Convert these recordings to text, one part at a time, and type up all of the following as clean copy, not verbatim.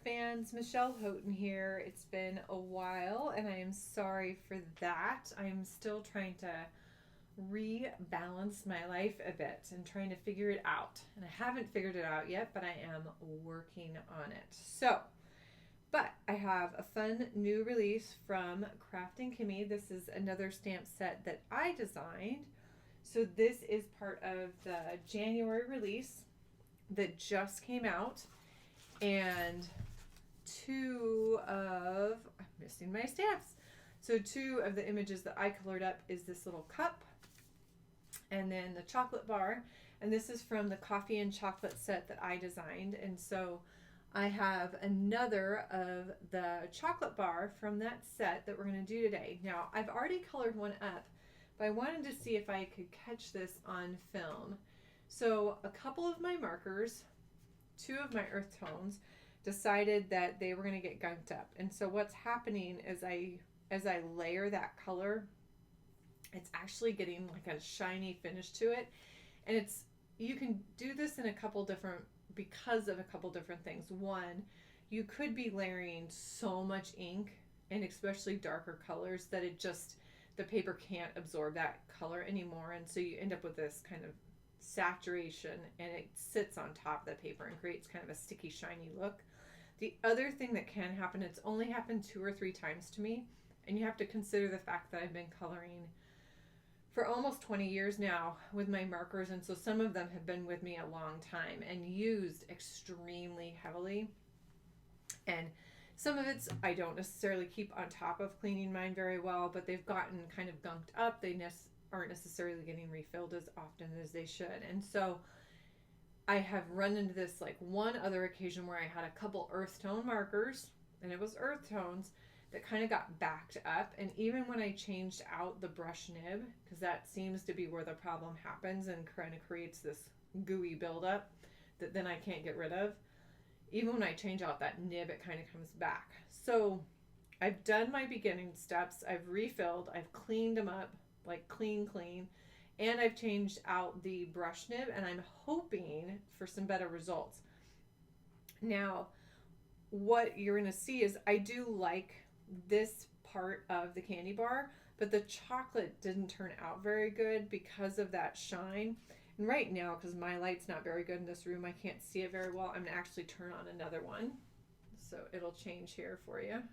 fans, Michelle Houghton here. It's been a while and I am sorry for that. I am still trying to rebalance my life a bit and trying to figure it out. And I haven't figured it out yet, but I am working on it. But I have a fun new release from Kraftin Kimmie. This is another stamp set that I designed. So this is part of the January release that just came out. And I'm missing my stamps. So two of the images that I colored up is this little cup and then the chocolate bar. And this is from the coffee and chocolate set that I designed. And so I have another of the chocolate bar from that set that we're going to do today. Now, I've already colored one up, but I wanted to see if I could catch this on film. So a couple of my markers, two of my earth tones, decided that they were going to get gunked up. And so what's happening is as I layer that color, it's actually getting like a shiny finish to it. And you can do this in because of a couple different things. One, you could be layering so much ink and especially darker colors that the paper can't absorb that color anymore. And so you end up with this kind of saturation and it sits on top of the paper and creates kind of a sticky, shiny look. The other thing that can happen, it's only happened 2 or 3 times to me, and you have to consider the fact that I've been coloring for almost 20 years now with my markers, and so some of them have been with me a long time and used extremely heavily. And some of it's I don't necessarily keep on top of cleaning mine very well, but they've gotten kind of gunked up. They aren't necessarily getting refilled as often as they should. And so I have run into this like one other occasion where I had a couple earth tone markers, and it was earth tones that kind of got backed up. And even when I changed out the brush nib, because that seems to be where the problem happens and kind of creates this gooey buildup that then I can't get rid of, even when I change out that nib, it kind of comes back. So I've done my beginning steps. I've refilled. I've cleaned them up, like clean. And I've changed out the brush nib, and I'm hoping for some better results. Now, what you're going to see is I do like this part of the candy bar, but the chocolate didn't turn out very good because of that shine. And right now, because my light's not very good in this room, I can't see it very well. I'm going to actually turn on another one. So it'll change here for you.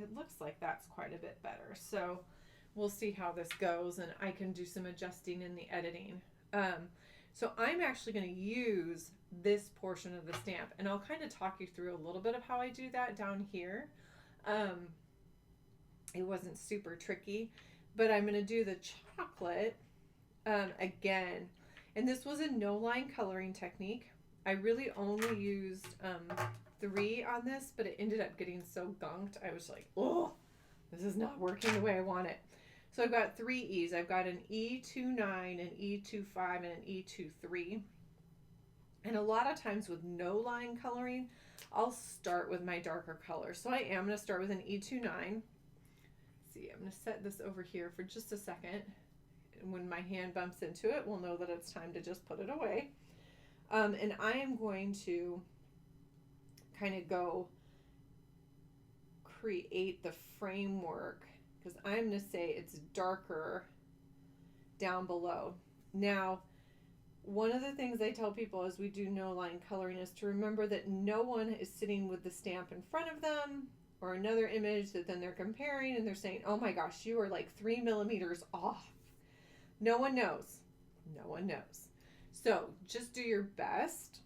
It looks like that's quite a bit better. So we'll see how this goes, and I can do some adjusting in the editing. So I'm actually going to use this portion of the stamp, and I'll kind of talk you through a little bit of how I do that down here. It wasn't super tricky, but I'm going to do the chocolate again. And this was a no-line coloring technique. I really only used 3 on this, but it ended up getting so gunked. I was like, oh, this is not working the way I want it. So I've got 3 E's. I've got an E29, an E25, and an E23. And a lot of times with no line coloring, I'll start with my darker color. So I am going to start with an E29. Let's see, I'm going to set this over here for just a second. And when my hand bumps into it, we'll know that it's time to just put it away. And I am going to kind of go create the framework, because I'm going to say it's darker down below. Now, one of the things I tell people as we do no line coloring is to remember that no one is sitting with the stamp in front of them or another image that then they're comparing and they're saying, oh my gosh, you are like 3 millimeters off. No one knows. No one knows. So just do your best.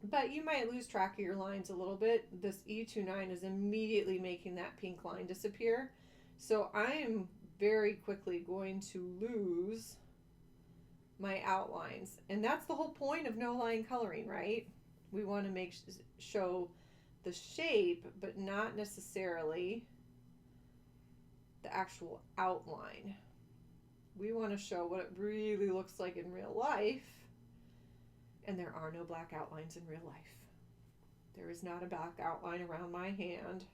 But you might lose track of your lines a little bit. This E29 is immediately making that pink line disappear. So I am very quickly going to lose my outlines. And that's the whole point of no line coloring, right? We want to show the shape, but not necessarily the actual outline. We want to show what it really looks like in real life. And there are no black outlines in real life. There is not a black outline around my hand.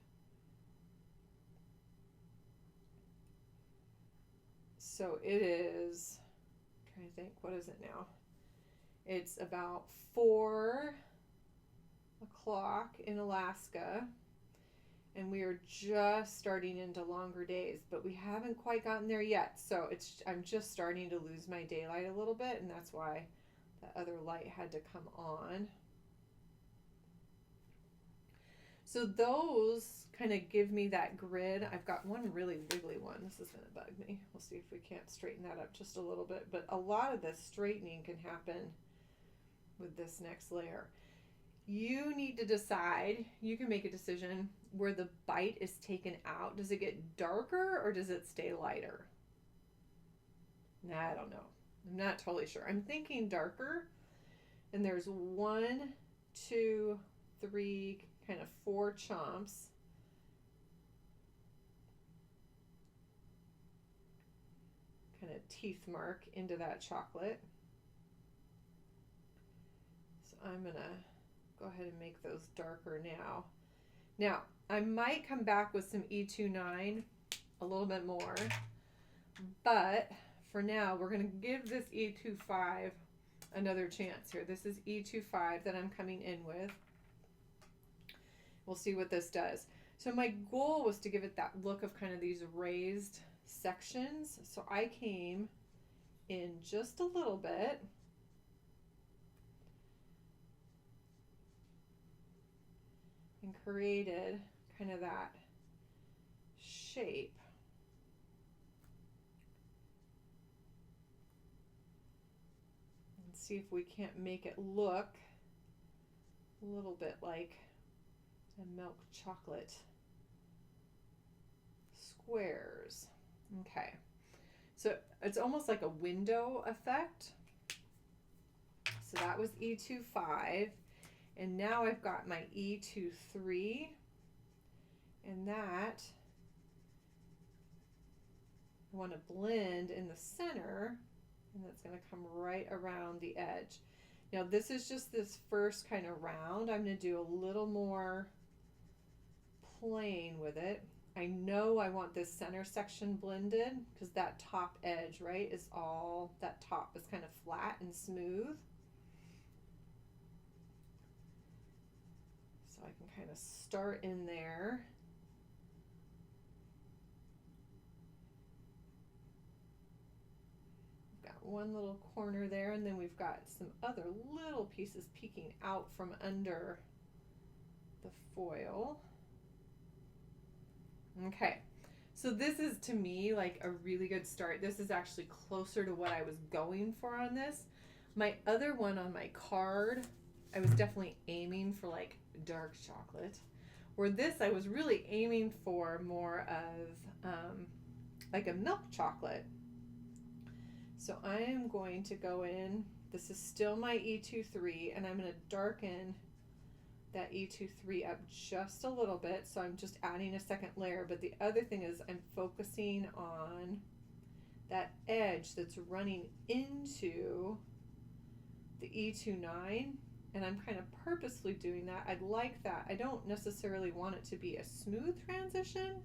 So it is trying to think, what is it now? It's about 4 o'clock in Alaska, and we are just starting into longer days, but we haven't quite gotten there yet. So I'm just starting to lose my daylight a little bit, and that's why the other light had to come on. So those kind of give me that grid. I've got one really wiggly one. This is going to bug me. We'll see if we can't straighten that up just a little bit. But a lot of this straightening can happen with this next layer. You need to decide, you can make a decision where the bite is taken out. Does it get darker or does it stay lighter? Nah, I don't know. I'm not totally sure. I'm thinking darker. And there's 1, 2, 3, kind of 4 chomps. Kind of teeth mark into that chocolate. So I'm going to go ahead and make those darker now. Now, I might come back with some E29, a little bit more, but for now, we're going to give this E25 another chance here. This is E25 that I'm coming in with. We'll see what this does. So my goal was to give it that look of kind of these raised sections. So I came in just a little bit. And created kind of that shape. And see if we can't make it look a little bit like a milk chocolate squares. Okay, so it's almost like a window effect. So that was E25, and now I've got my E23, and that I want to blend in the center, and that's going to come right around the edge. Now this is just this first kind of round. I'm going to do a little more plain with it. I know I want this center section blended because that top edge, right, is all, that top is kind of flat and smooth. So I can kind of start in there. We've got one little corner there, and then we've got some other little pieces peeking out from under the foil. Okay, so this is, to me, like a really good start. This is actually closer to what I was going for on this. My other one on my card, I was definitely aiming for like dark chocolate, where this I was really aiming for more of like a milk chocolate. So I am going to go in, this is still my E23, and I'm going to darken that E23 up just a little bit. So I'm just adding a second layer, but the other thing is I'm focusing on that edge that's running into the E29, and I'm kind of purposely doing that. I'd like that. I don't necessarily want it to be a smooth transition,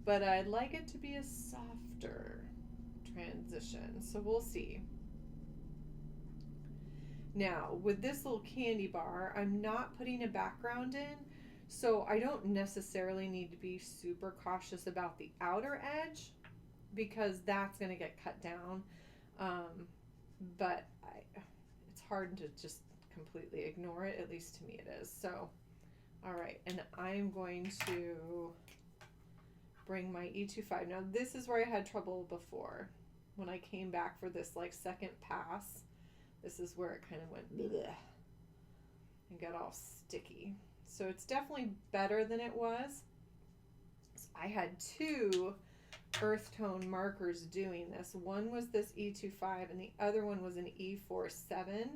but I'd like it to be a softer transition. So we'll see. Now, with this little candy bar, I'm not putting a background in, so I don't necessarily need to be super cautious about the outer edge because that's going to get cut down. But it's hard to just completely ignore it, at least to me it is. So, all right, and I'm going to bring my E25. Now, this is where I had trouble before. When I came back for this like second pass, this is where it kind of went bleh and got all sticky. So it's definitely better than it was. So I had 2 earth tone markers doing this. One was this E25 and the other one was an E47.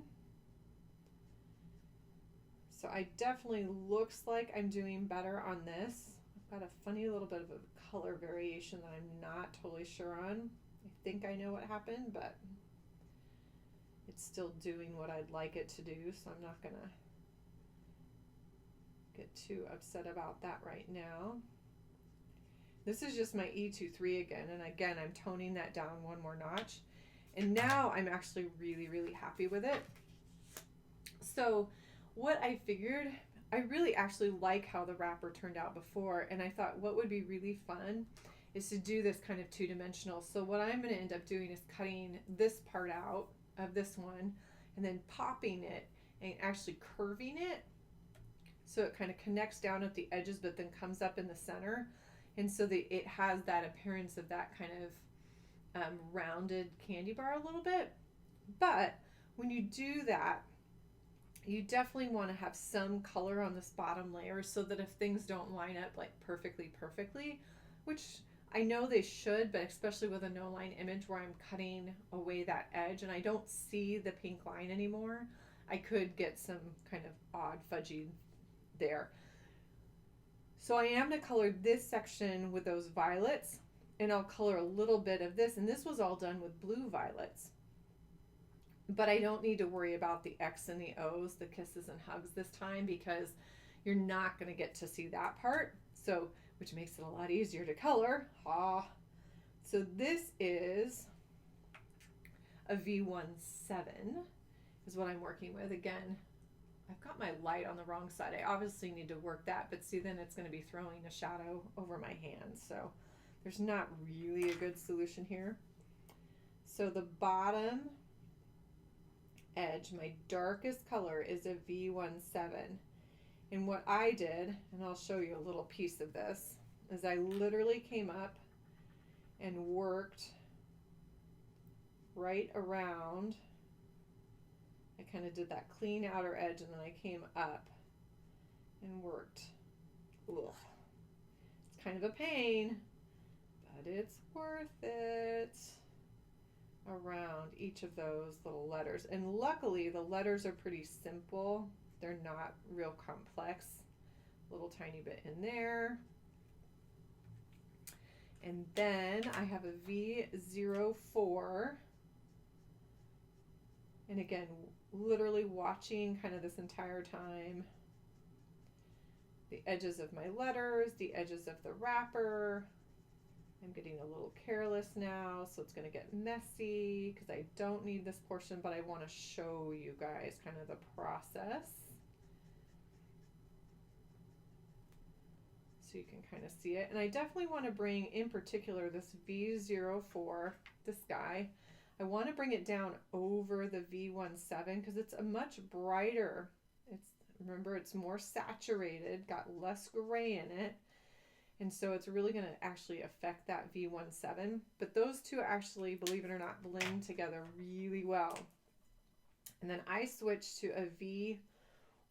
So I definitely looks like I'm doing better on this. I've got a funny little bit of a color variation that I'm not totally sure on. I think I know what happened, but it's still doing what I'd like it to do, so I'm not gonna get too upset about that right now. This is just my E23 again, and again I'm toning that down one more notch. And now I'm actually really, really happy with it. So what I figured, I really actually like how the wrapper turned out before, and I thought what would be really fun is to do this kind of two-dimensional. So what I'm going to end up doing is cutting this part out of this one and then popping it and actually curving it so it kind of connects down at the edges but then comes up in the center, and so that it has that appearance of that kind of rounded candy bar a little bit. But when you do that, you definitely want to have some color on this bottom layer so that if things don't line up like perfectly, which I know they should, but especially with a no line image where I'm cutting away that edge and I don't see the pink line anymore, I could get some kind of odd fudgy there. So I am going to color this section with those violets, and I'll color a little bit of this, and this was all done with blue violets. But I don't need to worry about the X and the O's, the kisses and hugs this time, because you're not going to get to see that part. So, which makes it a lot easier to color. So this is a V17 is what I'm working with. Again, I've got my light on the wrong side. I obviously need to work that, but see, then it's going to be throwing a shadow over my hand. So there's not really a good solution here. So the bottom edge, my darkest color, is a V17. And what I did, and I'll show you a little piece of this, is I literally came up and worked right around. I kind of did that clean outer edge, and then I came up and worked. Ugh. It's kind of a pain, but it's worth it. Around each of those little letters. And luckily the letters are pretty simple. They're not real complex. A little tiny bit in there. And then I have a V04. And again, literally watching kind of this entire time the edges of my letters, the edges of the wrapper. I'm getting a little careless now, so it's going to get messy because I don't need this portion, but I want to show you guys kind of the process so you can kind of see it. And I definitely want to bring, in particular, this V04, this guy, I want to bring it down over the V17 because it's a much brighter, remember, it's more saturated, got less gray in it. And so it's really going to actually affect that V17. But those two actually, believe it or not, blend together really well. And then I switched to a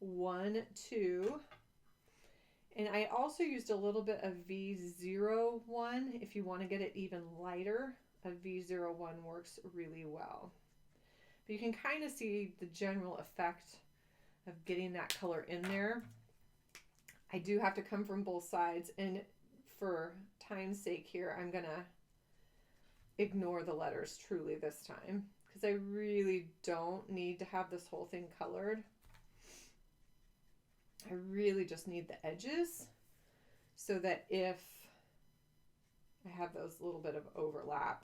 V12. And I also used a little bit of V01. If you want to get it even lighter, a V01 works really well. But you can kind of see the general effect of getting that color in there. I do have to come from both sides, and for time's sake here, I'm going to ignore the letters truly this time because I really don't need to have this whole thing colored. I really just need the edges so that if I have those little bit of overlap,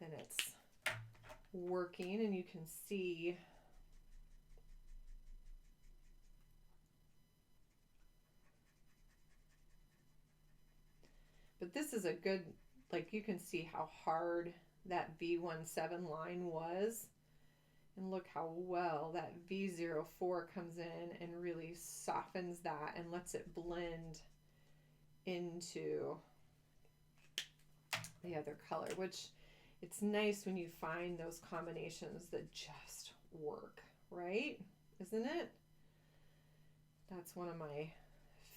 then it's working and you can see but this is a good, like you can see how hard that V17 line was. And look how well that V04 comes in and really softens that and lets it blend into the other color, which it's nice when you find those combinations that just work, right? Isn't it? That's one of my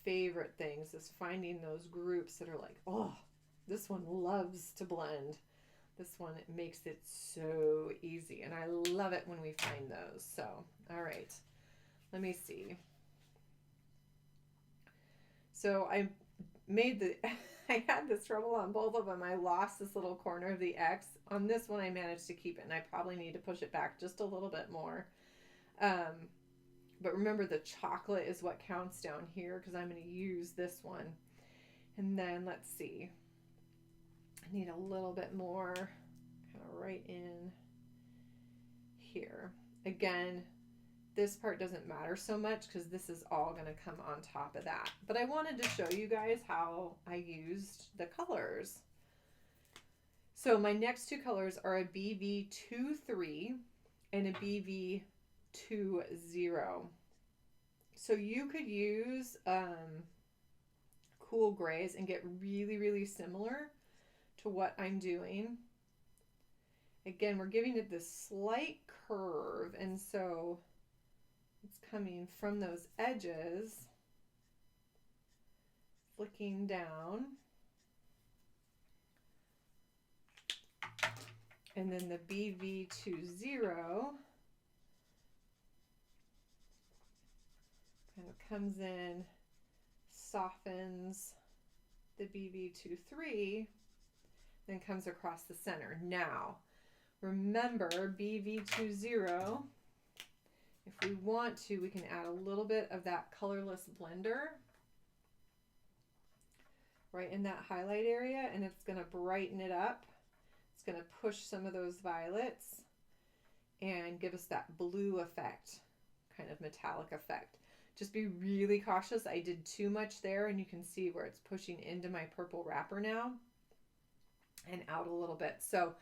favorite things, is finding those groups that are like, oh, this one loves to blend. This one makes it so easy, and I love it when we find those. So, all right, let me see. So I made the, I had this trouble on both of them. I lost this little corner of the X. On this one, I managed to keep it, and I probably need to push it back just a little bit more. But remember, the chocolate is what counts down here because I'm going to use this one. And then let's see. I need a little bit more kind of right in here. Again, this part doesn't matter so much because this is all going to come on top of that. But I wanted to show you guys how I used the colors. So my next two colors are a BV23 and a BV20. So you could use cool grays and get really, really similar to what I'm doing. Again, we're giving it this slight curve, and so it's coming from those edges, flicking down. And then the BV20 kind of comes in, softens the BV23, then comes across the center. Now, remember BV20, if we want to, we can add a little bit of that colorless blender right in that highlight area, and it's going to brighten it up. It's going to push some of those violets and give us that blue effect, kind of metallic effect. Just be really cautious. I did too much there, and you can see where it's pushing into my purple wrapper now and out a little bit. So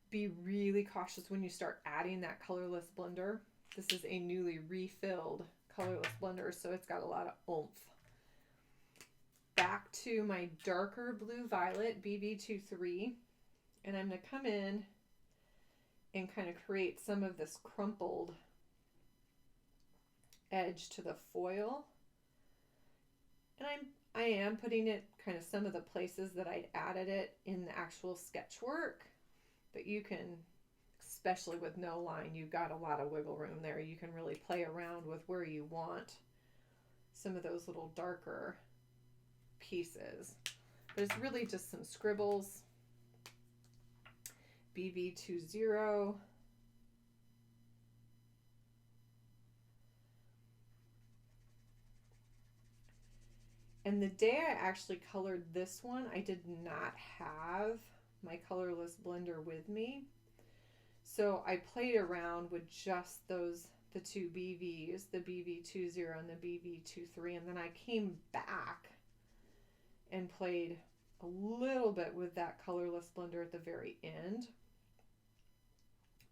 be really cautious when you start adding that colorless blender. This is a newly refilled colorless blender, so it's got a lot of oomph. Back to my darker blue violet, BV23, and I'm going to come in and kind of create some of this crumpled edge to the foil. And I am putting it kind of some of the places that I'd added it in the actual sketch work, but you can, especially with no line, you've got a lot of wiggle room there. You can really play around with where you want some of those little darker pieces. But it's really just some scribbles. BV20. And the day I actually colored this one, I did not have my colorless blender with me. So I played around with just those, the two BVs, the BV20 and the BV23, and then I came back and played a little bit with that colorless blender at the very end.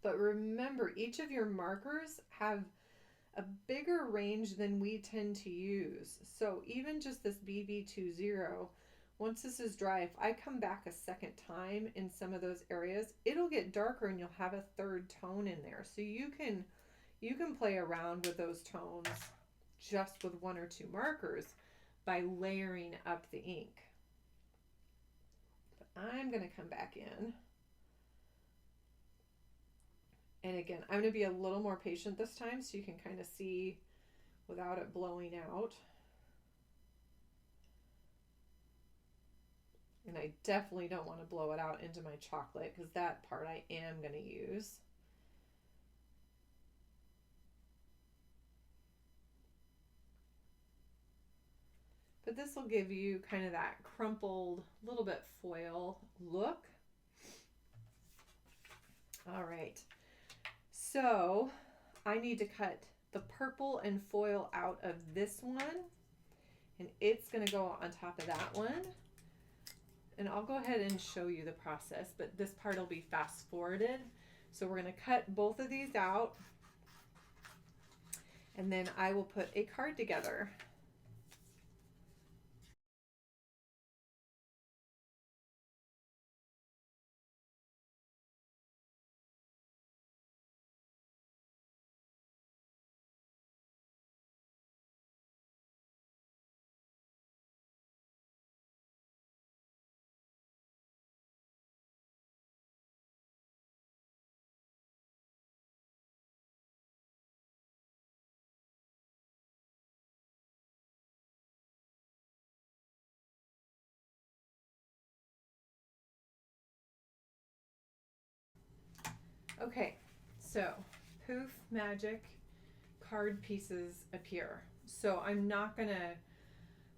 But remember, each of your markers have a bigger range than we tend to use. So even just this BV20, once this is dry, if I come back a second time in some of those areas, it'll get darker and you'll have a third tone in there. So you can play around with those tones just with one or two markers by layering up the ink. But I'm going to come back in. And again, I'm going to be a little more patient this time so you can kind of see without it blowing out. And I definitely don't want to blow it out into my chocolate because that part I am going to use. But this will give you kind of that crumpled, little bit foil look. All right. So I need to cut the purple and foil out of this one, and it's going to go on top of that one. And I'll go ahead and show you the process, but this part will be fast forwarded. So we're going to cut both of these out, and then I will put a card together. Okay, so poof, magic, card pieces appear. So I'm not going to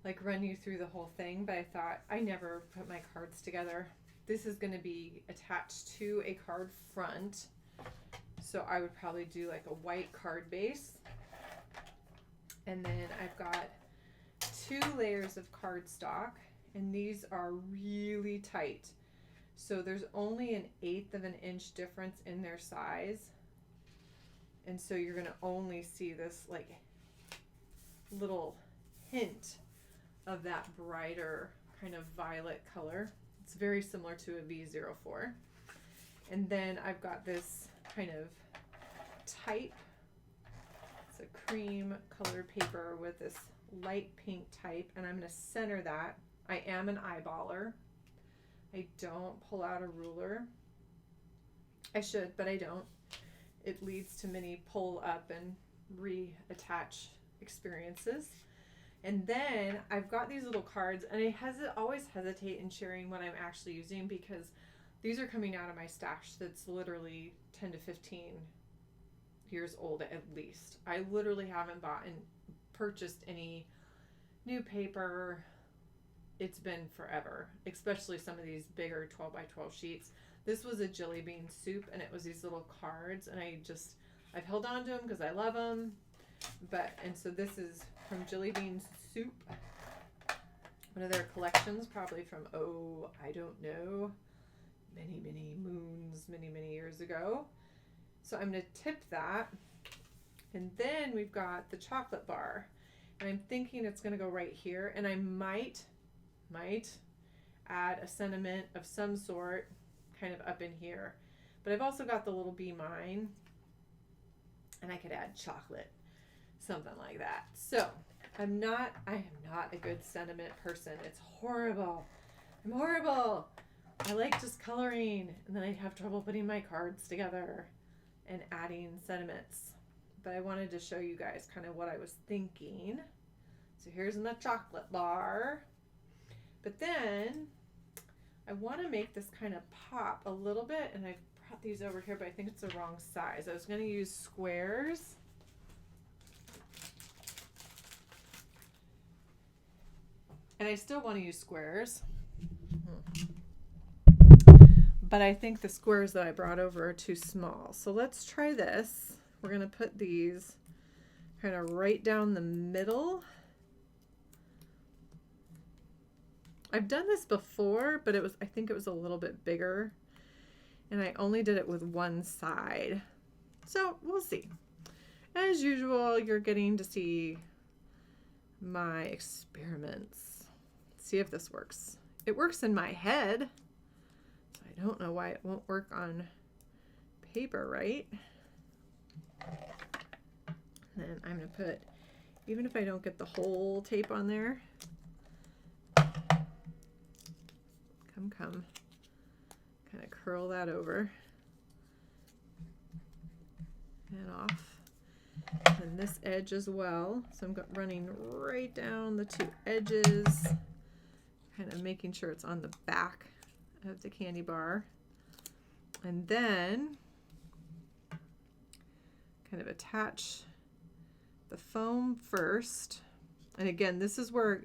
like run you through the whole thing, but I thought I never put my cards together. this is going to be attached to a card front. So I would probably do like a white card base. And then I've got 2 layers of cardstock, and these are really tight. So there's only 1/8 of an inch difference in their size. And so you're going to only see this like little hint of that brighter kind of violet color. It's very similar to a V04. And then I've got this kind of type. It's a cream colored paper with this light pink type, and I'm going to center that. I am an eyeballer. I don't pull out a ruler. I should, but I don't. It leads to many pull up and reattach experiences. And then I've got these little cards, and I always hesitate in sharing what I'm actually using because these are coming out of my stash that's literally 10 to 15 years old at least. I literally haven't bought and purchased any new paper. It's been forever, especially some of these bigger 12 by 12 sheets. This was a jelly bean soup, and it was these little cards, and I've held on to them because I love them. And so this is from Jelly Bean Soup, one of their collections, probably from, I don't know, many moons, many years ago. So I'm going to tip that. And then we've got the chocolate bar, and I'm thinking it's going to go right here, and I might add a sentiment of some sort kind of up in here. But I've also got the little Be Mine, and I could add chocolate, something like that. So I am not a good sentiment person. It's horrible. I'm horrible. I like just coloring, and then I'd have trouble putting my cards together and adding sentiments. But I wanted to show you guys kind of what I was thinking. So here's the chocolate bar. But then I want to make this kind of pop a little bit, and I've brought these over here, but I think it's the wrong size. I was going to use squares. And I still want to use squares. But I think the squares that I brought over are too small. So let's try this. We're going to put these kind of right down the middle. I've done this before, but I think it was a little bit bigger. And I only did it with one side. So we'll see. As usual, you're getting to see my experiments. See if this works. It works in my head. So I don't know why it won't work on paper, right? And then I'm going to put, even if I don't get the whole tape on there, come, kind of curl that over and off. And this edge as well. So I'm running right down the 2 edges, kind of making sure it's on the back of the candy bar. And then kind of attach the foam first. And again, this is where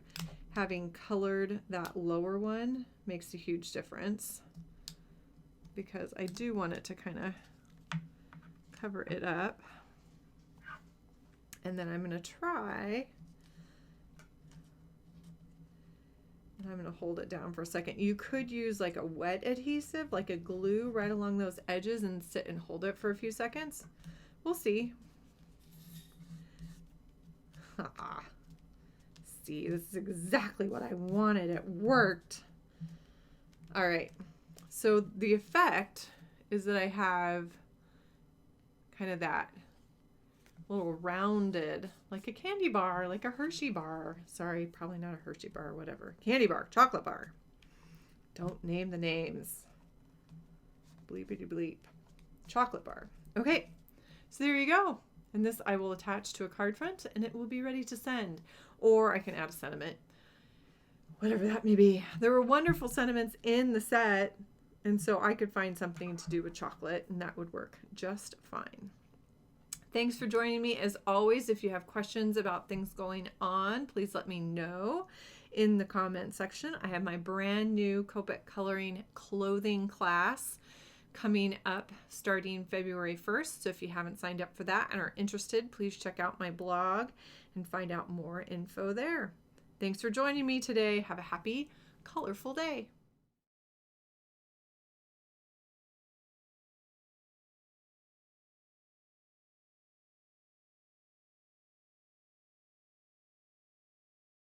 having colored that lower one makes a huge difference, because I do want it to kind of cover it up. And then I'm going to try, and I'm going to hold it down for a second. You could use like a wet adhesive, like a glue right along those edges, and sit and hold it for a few seconds. We'll see. See, this is exactly what I wanted. It worked. All right. So the effect is that I have kind of that little rounded, like a candy bar, like a Hershey bar. Sorry, probably not a Hershey bar, whatever. Candy bar, chocolate bar. Don't name the names. Bleepity bleep. Chocolate bar. Okay, so there you go. And this I will attach to a card front, and it will be ready to send. Or I can add a sentiment, whatever that may be. There were wonderful sentiments in the set, and so I could find something to do with chocolate, and that would work just fine. Thanks for joining me. As always, if you have questions about things going on, please let me know. in the comment section. I have my brand new Copic coloring clothing class coming up starting February 1st. So if you haven't signed up for that and are interested, please check out my blog and find out more info there. Thanks for joining me today. Have a happy, colorful day.